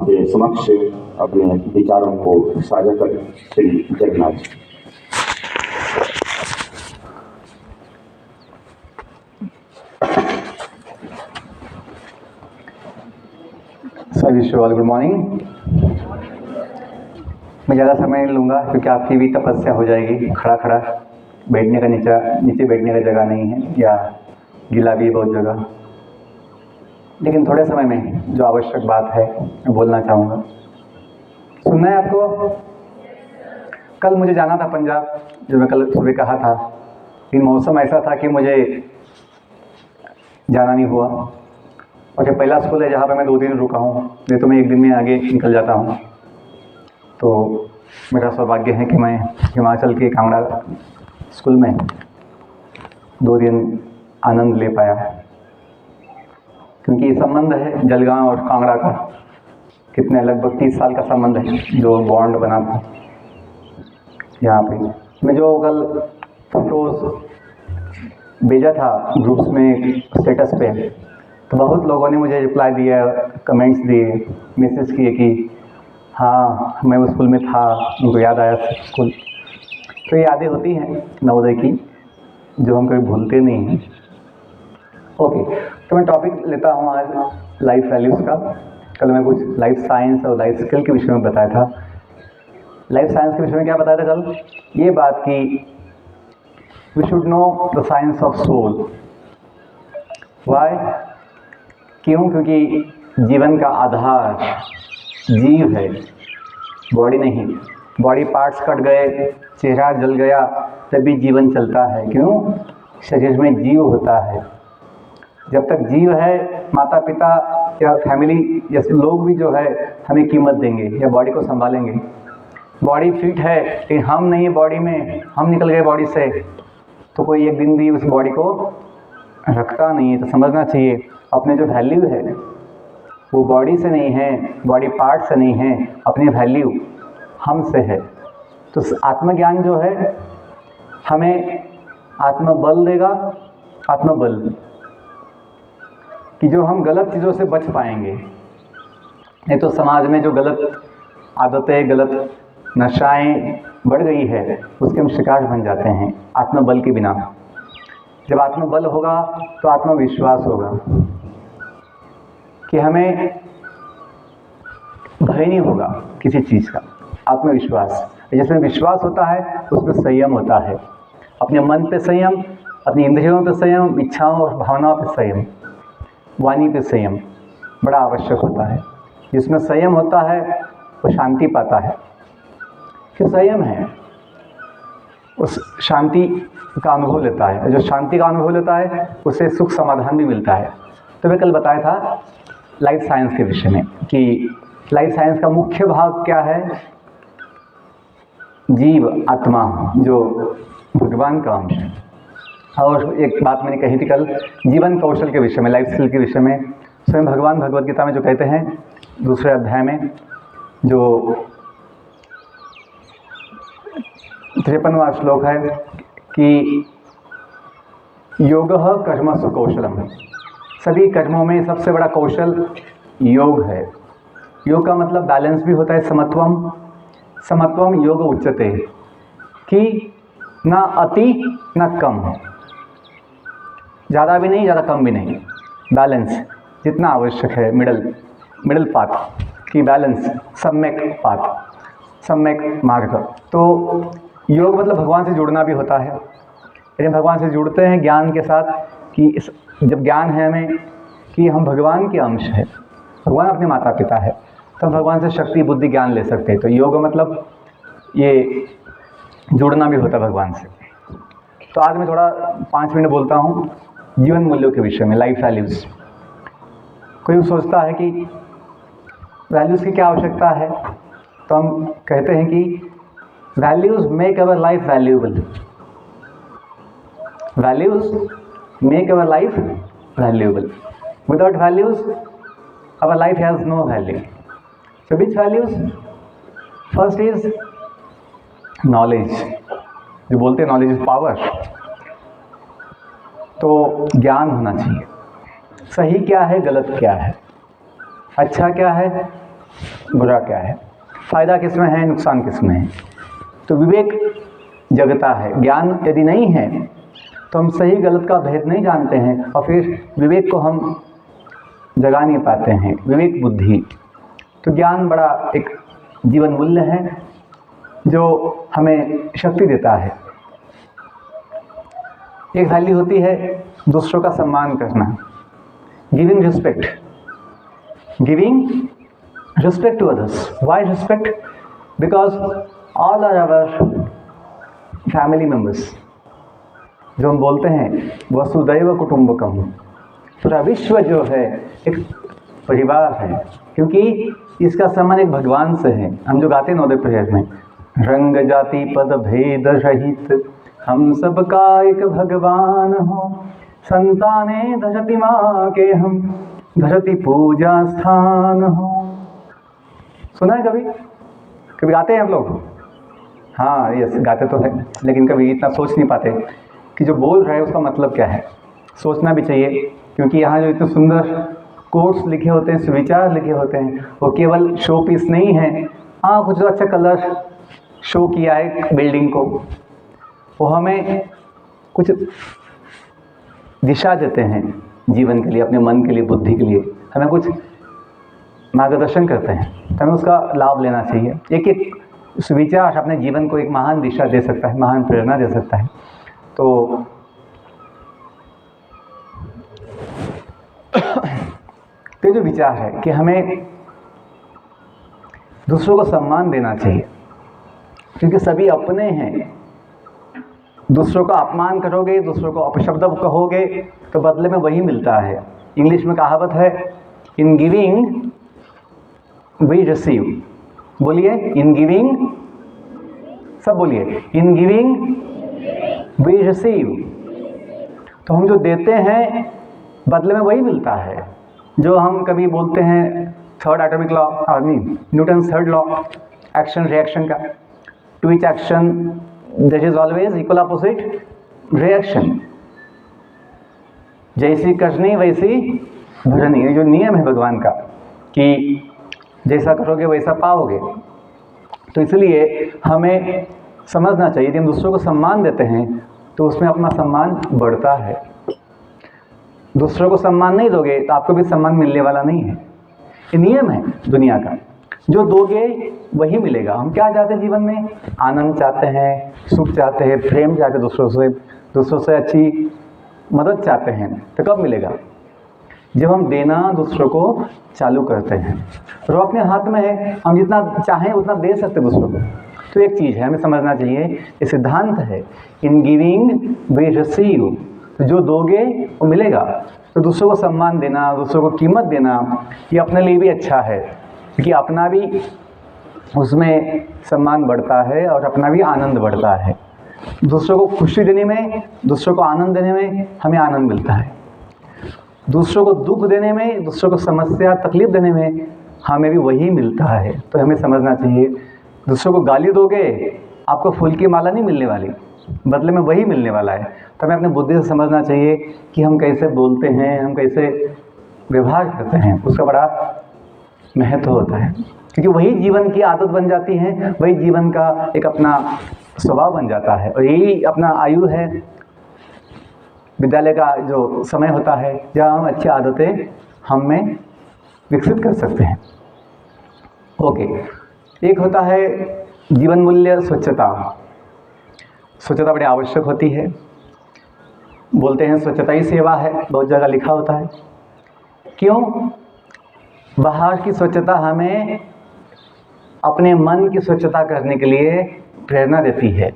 आपके समक्ष अपने विचारों को साझा करें। Shri Jagannath ji. Wish you all good morning. मैं ज़्यादा समय नहीं लूँगा क्योंकि आपकी भी तपस्या हो जाएगी। खड़ा खड़ा बैठने का नीचे बैठने का जगह नहीं है, या गीला भी बहुत जगह। लेकिन थोड़े समय में जो आवश्यक बात है मैं बोलना चाहूँगा। सुनना है आपको? कल मुझे जाना था पंजाब, जो मैं कल सुबह कहा था, लेकिन मौसम ऐसा था कि मुझे जाना नहीं हुआ। और जो पहला स्कूल है जहाँ पे मैं 2 दिन रुका हूँ, नहीं तो मैं 1 दिन में आगे निकल जाता हूँ। तो मेरा सौभाग्य है कि मैं हिमाचल के कांगड़ा स्कूल में 2 दिन आनंद ले पाया, क्योंकि ये संबंध है जलगांव और कांगड़ा का। कितने लगभग 30 साल का संबंध है जो बॉन्ड बना था यहाँ पे। मैं जो कल फोटोज़ भेजा था ग्रुप्स में, स्टेटस पे, तो बहुत लोगों ने मुझे रिप्लाई दिया, कमेंट्स दिए, मैसेज किए कि हाँ मैं उस स्कूल में था, उनको याद आया स्कूल। तो ये यादें होती हैं नवोदय की, जो हम कभी भूलते नहीं हैं। ओके, तो मैं टॉपिक लेता हूँ आज लाइफ वैल्यूज़ का। कल मैं कुछ लाइफ साइंस और लाइफ स्किल के विषय में बताया था। लाइफ साइंस के विषय में क्या बताया था कल? ये बात कि we should know the science of soul. Why? क्यों? क्योंकि जीवन का आधार जीव है, बॉडी नहीं। बॉडी पार्ट्स कट गए, चेहरा जल गया, तभी जीवन चलता है। क्यों? शरीर में जीव होता है। जब तक जीव है, माता पिता या फैमिली या लोग भी जो है हमें कीमत देंगे या बॉडी को संभालेंगे। बॉडी फिट है लेकिन हम नहीं है बॉडी में, हम निकल गए बॉडी से, तो कोई एक दिन भी उस बॉडी को रखता नहीं है। तो समझना चाहिए अपने जो वैल्यू है वो बॉडी से नहीं है, बॉडी पार्ट से नहीं है, अपनी वैल्यू हम से है। तो आत्मज्ञान जो है हमें आत्मबल देगा, आत्मबल कि जो हम गलत चीज़ों से बच पाएंगे। नहीं तो समाज में जो गलत आदतें, गलत नशाएं बढ़ गई है, उसके हम शिकार बन जाते हैं आत्मबल के बिना। जब आत्मबल होगा तो आत्मविश्वास होगा कि हमें भय नहीं होगा किसी चीज़ का। आत्मविश्वास, जिसमें विश्वास होता है उसमें संयम होता है। अपने मन पे संयम, अपनी इंद्रियों पे संयम, इच्छाओं और भावनाओं पे संयम, वाणी पे संयम बड़ा आवश्यक होता है। जिसमें संयम होता है वो शांति पाता है। कि संयम है उस शांति का अनुभव लेता है, जो शांति का अनुभव लेता है उसे सुख समाधान भी मिलता है। तो मैं कल बताया था लाइफ साइंस के विषय में कि लाइफ साइंस का मुख्य भाग क्या है? जीव, आत्मा, जो भगवान का अंश है। और एक बात मैंने कही थी कल जीवन कौशल के विषय में, लाइफ स्किल के विषय में। स्वयं भगवान भगवद गीता में जो कहते हैं 2 अध्याय में, जो 53वां श्लोक है कि योगः कर्मसु कौशलम। सभी कर्मों में सबसे बड़ा कौशल योग है। योग का मतलब बैलेंस भी होता है, समत्वम। समत्वम योग उच्यते, कि ना अति ना कम, ज़्यादा भी नहीं, ज़्यादा कम भी नहीं, बैलेंस जितना आवश्यक है, मिडल पाथ की बैलेंस, सम्यक पाथ, सम्यक मार्ग। तो योग मतलब भगवान से जुड़ना भी होता है। लेकिन भगवान से जुड़ते हैं ज्ञान के साथ कि जब ज्ञान है हमें कि हम भगवान के अंश है, भगवान अपने माता पिता है, तो हम भगवान से शक्ति, बुद्धि, ज्ञान ले सकते हैं। तो योग मतलब ये जुड़ना भी होता है भगवान से। तो आज मैं थोड़ा 5 मिनट बोलता हूँ जीवन मूल्यों के विषय में, लाइफ वैल्यूज़। कोई सोचता है कि वैल्यूज़ की क्या आवश्यकता है, तो हम कहते हैं कि values make our life valuable. Values make our life valuable. Without values our life has no value. So which values? First is knowledge। जो बोलते हैं नॉलेज इज पावर। तो ज्ञान होना चाहिए, सही क्या है, गलत क्या है, अच्छा क्या है, बुरा क्या है, फ़ायदा किस में है, नुकसान किस में है। तो विवेक जगता है। ज्ञान यदि नहीं है तो हम सही गलत का भेद नहीं जानते हैं और फिर विवेक को हम जगा नहीं पाते हैं, विवेक बुद्धि। तो ज्ञान बड़ा एक जीवन मूल्य है जो हमें शक्ति देता है। एक वैल्यू होती है दूसरों का सम्मान करना, giving respect, giving respect to others. Why respect? Because all are our family members. जो हम बोलते हैं वसुदैव कुटुंबकम, पूरा विश्व जो है एक परिवार है, क्योंकि इसका संबंध एक भगवान से है। हम जो गाते हैं नवोदय प्रेयर में, रंग जाति पद भेद रहित हम सबका एक भगवान हो, संताने धरती माँ के हम धरती पूजा स्थान हो। सुना है कभी? कभी गाते हैं आप लोग? हाँ, यस, गाते तो है, लेकिन कभी इतना सोच नहीं पाते कि जो बोल रहा है उसका मतलब क्या है। सोचना भी चाहिए, क्योंकि यहाँ जो इतने सुंदर कोट्स लिखे होते हैं, सुविचार लिखे होते हैं, वो केवल शो पीस नहीं है। हाँ, कुछ तो अच्छा कलर शो किया है बिल्डिंग को, वो हमें कुछ दिशा देते हैं जीवन के लिए, अपने मन के लिए, बुद्धि के लिए, हमें कुछ मार्गदर्शन करते हैं, तो हमें उसका लाभ लेना चाहिए। एक एक सुविचार अपने जीवन को एक महान दिशा दे सकता है, महान प्रेरणा दे सकता है। तो ये जो विचार है कि हमें दूसरों को सम्मान देना चाहिए, क्योंकि सभी अपने हैं। दूसरों का अपमान करोगे, दूसरों को अपशब्द कहोगे, तो बदले में वही मिलता है। इंग्लिश में कहावत है, इन गिविंग वी रिसीव। बोलिए, इन गिविंग, सब बोलिए, इन गिविंग वी रिसीव। तो हम जो देते हैं बदले में वही मिलता है। जो हम कभी बोलते हैं third atomic law, Newton third law, action reaction का, to each action there is always equal opposite reaction. जैसी करनी वैसी भरनी, ये जो नियम है भगवान का कि जैसा करोगे वैसा पाओगे। तो इसलिए हमें समझना चाहिए कि हम दूसरों को सम्मान देते हैं तो उसमें अपना सम्मान बढ़ता है। दूसरों को सम्मान नहीं दोगे तो आपको भी सम्मान मिलने वाला नहीं है। ये नियम है दुनिया का, जो दोगे वही मिलेगा। हम क्या चाहते हैं जीवन में? आनंद चाहते हैं, सुख चाहते हैं, प्रेम चाहते हैं, दूसरों से अच्छी मदद चाहते हैं। तो कब मिलेगा? जब हम देना दूसरों को चालू करते हैं। और वो अपने हाथ में है, हम जितना चाहें उतना दे सकते हैं दूसरों को। तो एक चीज़ है, हमें समझना चाहिए, ये सिद्धांत है, इन गिविंग वी रिसीव। तो जो दोगे वो मिलेगा। तो दूसरों को सम्मान देना, दूसरों को कीमत देना, ये अपने लिए भी अच्छा है, क्योंकि अपना भी उसमें सम्मान बढ़ता है और अपना भी आनंद बढ़ता है। दूसरों को खुशी देने में, दूसरों को आनंद देने में हमें आनंद मिलता है। दूसरों को दुख देने में, दूसरों को समस्या तकलीफ देने में हमें भी वही मिलता है। तो हमें समझना चाहिए, दूसरों को गाली दोगे आपको फूल की माला नहीं मिलने वाली, बदले में वही मिलने वाला है। तो हमें अपने बुद्धि से समझना चाहिए कि हम कैसे बोलते हैं, हम कैसे व्यवहार करते हैं, उसका बड़ा महत्व होता है, क्योंकि वही जीवन की आदत बन जाती है, वही जीवन का एक अपना स्वभाव बन जाता है। और यही अपना आयु है, विद्यालय का जो समय होता है जहाँ हम अच्छी आदतें हम में विकसित कर सकते हैं। ओके, एक होता है जीवन मूल्य स्वच्छता। स्वच्छता बड़ी आवश्यक होती है। बोलते हैं स्वच्छता ही सेवा है, बहुत जगह लिखा होता है। क्यों? बाहर की स्वच्छता हमें अपने मन की स्वच्छता करने के लिए प्रेरणा देती है,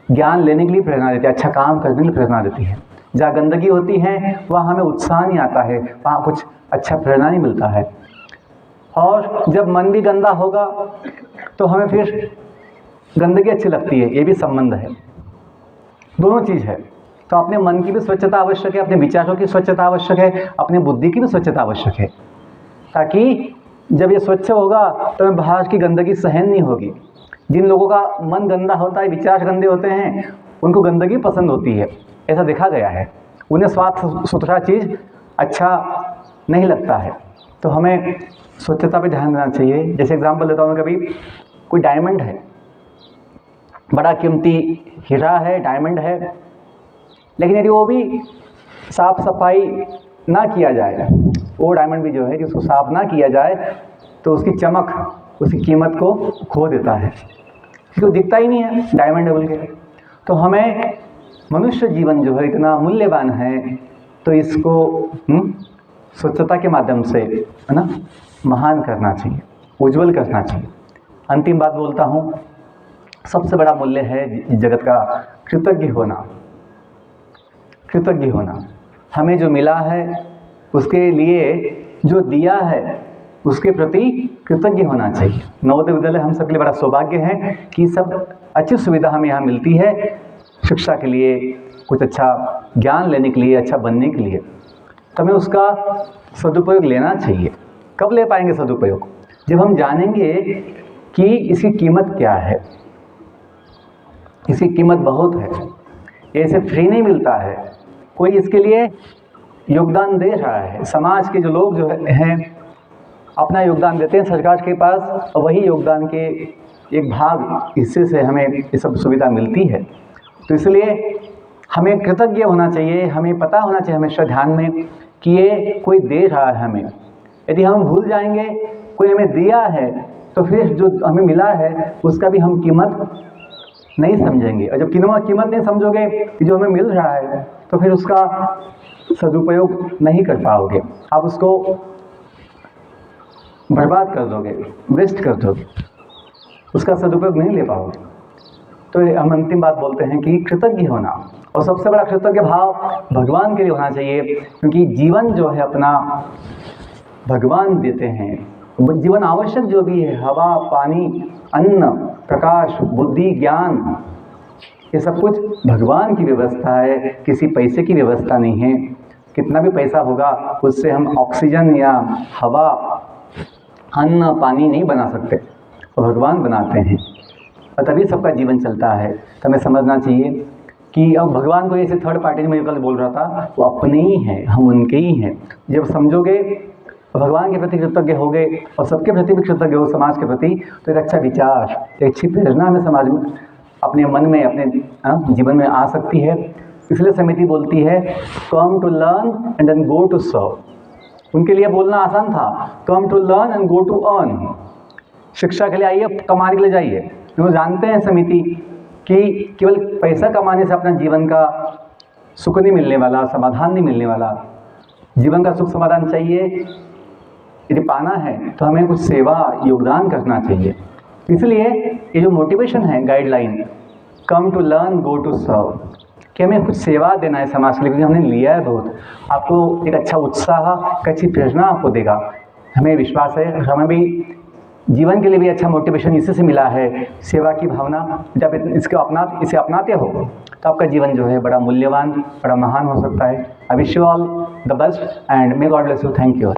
ज्ञान लेने के लिए प्रेरणा देती है, अच्छा काम करने के लिए प्रेरणा देती है। जहाँ गंदगी होती है वहाँ हमें उत्साह नहीं आता है, वहाँ कुछ अच्छा प्रेरणा नहीं मिलता है। और जब मन भी गंदा होगा तो हमें फिर गंदगी अच्छी लगती है, ये भी संबंध है, दोनों चीज़ है। तो अपने मन की भी स्वच्छता आवश्यक है, अपने विचारों की स्वच्छता आवश्यक है, अपनी बुद्धि की भी स्वच्छता आवश्यक है, ताकि जब ये स्वच्छ होगा तो हमें बाहर की गंदगी सहन नहीं होगी। जिन लोगों का मन गंदा होता है, विचार गंदे होते हैं, उनको गंदगी पसंद होती है, ऐसा देखा गया है। उन्हें साफ सुथरा चीज़ अच्छा नहीं लगता है। तो हमें स्वच्छता पे ध्यान देना चाहिए। जैसे एग्जांपल देता हूँ मैं, कभी कोई डायमंड है, बड़ा कीमती हीरा है, डायमंड है, लेकिन यदि वो भी साफ सफाई ना किया जाए, वो डायमंड भी जो है जिसको साफ ना किया जाए, तो उसकी चमक, उसकी कीमत को खो देता है, क्योंकि दिखता ही नहीं है डायमंड है बोल के। तो हमें मनुष्य जीवन जो है इतना मूल्यवान है, तो इसको स्वच्छता के माध्यम से, है ना, महान करना चाहिए, उज्जवल करना चाहिए। अंतिम बात बोलता हूँ, सबसे बड़ा मूल्य है जगत का कृतज्ञ होना। कृतज्ञ होना, हमें जो मिला है उसके लिए, जो दिया है उसके प्रति कृतज्ञ होना चाहिए। नवोदय विद्यालय हम सबके लिए बड़ा सौभाग्य है कि सब अच्छी सुविधा हमें यहाँ मिलती है शिक्षा के लिए, कुछ अच्छा ज्ञान लेने के लिए, अच्छा बनने के लिए। तो हमें उसका सदुपयोग लेना चाहिए। कब ले पाएंगे सदुपयोग? जब हम जानेंगे कि इसकी कीमत क्या है। इसकी कीमत बहुत है, ऐसे फ्री नहीं मिलता है, कोई इसके लिए योगदान दे रहा है। समाज के जो लोग जो हैं अपना योगदान देते हैं सरकार के पास, और वही योगदान के एक भाग हिस्से से हमें ये सब सुविधा मिलती है। तो इसलिए हमें कृतज्ञ होना चाहिए, हमें पता होना चाहिए हमेशा ध्यान में कि ये कोई दे रहा है हमें। यदि हम भूल जाएंगे कोई हमें दिया है, तो फिर जो हमें मिला है उसका भी हम कीमत नहीं समझेंगे, और जब कीमत नहीं समझोगे कि जो हमें मिल रहा है, तो फिर उसका सदुपयोग नहीं कर पाओगे, आप उसको बर्बाद कर दोगे, वेस्ट कर दोगे, उसका सदुपयोग नहीं ले पाओगे। तो हम अंतिम बात बोलते हैं कि कृतज्ञ होना, और सबसे बड़ा कृतज्ञ भाव भगवान के लिए होना चाहिए, क्योंकि जीवन जो है अपना भगवान देते हैं। जीवन आवश्यक जो भी है, हवा, पानी, अन्न, प्रकाश, बुद्धि, ज्ञान, ये सब कुछ भगवान की व्यवस्था है, किसी पैसे की व्यवस्था नहीं है। कितना भी पैसा होगा उससे हम ऑक्सीजन या हवा, अन्न, पानी नहीं बना सकते, तो भगवान बनाते हैं, और तभी सबका जीवन चलता है। तो हमें समझना चाहिए कि अब भगवान को ऐसे थर्ड पार्टी में कल बोल रहा था, वो अपने ही हैं, हम उनके ही हैं। जब समझोगे, भगवान के प्रति कृतज्ञ हो गए और सबके प्रति भी कृतज्ञ हो, समाज के प्रति, तो एक अच्छा विचार, एक अच्छी प्रेरणा हमें समाज में, अपने मन में, अपने जीवन में आ सकती है। इसलिए समिति बोलती है, come to learn and then go to serve. उनके लिए बोलना आसान था, come to learn and go to earn. शिक्षा के लिए आइए, कमाने के लिए जाइए। वो जानते हैं समिति कि केवल पैसा कमाने से अपना जीवन का सुख नहीं मिलने वाला, समाधान नहीं मिलने वाला। जीवन का सुख समाधान चाहिए, यदि पाना है तो हमें कुछ सेवा, योगदान करना चाहिए। इसलिए ये जो मोटिवेशन है, guideline, come to learn go to serve, कि हमें कुछ सेवा देना है समाज के लिए, क्योंकि हमने लिया है बहुत। आपको एक अच्छा उत्साह, एक अच्छी प्रेरणा आपको देगा, हमें विश्वास है। हमें भी जीवन के लिए भी अच्छा मोटिवेशन इसी से मिला है, सेवा की भावना। जब इसे अपनाते हो तो आपका जीवन जो है बड़ा मूल्यवान, बड़ा महान हो सकता है। I wish you all the best and may God bless you. Thank you.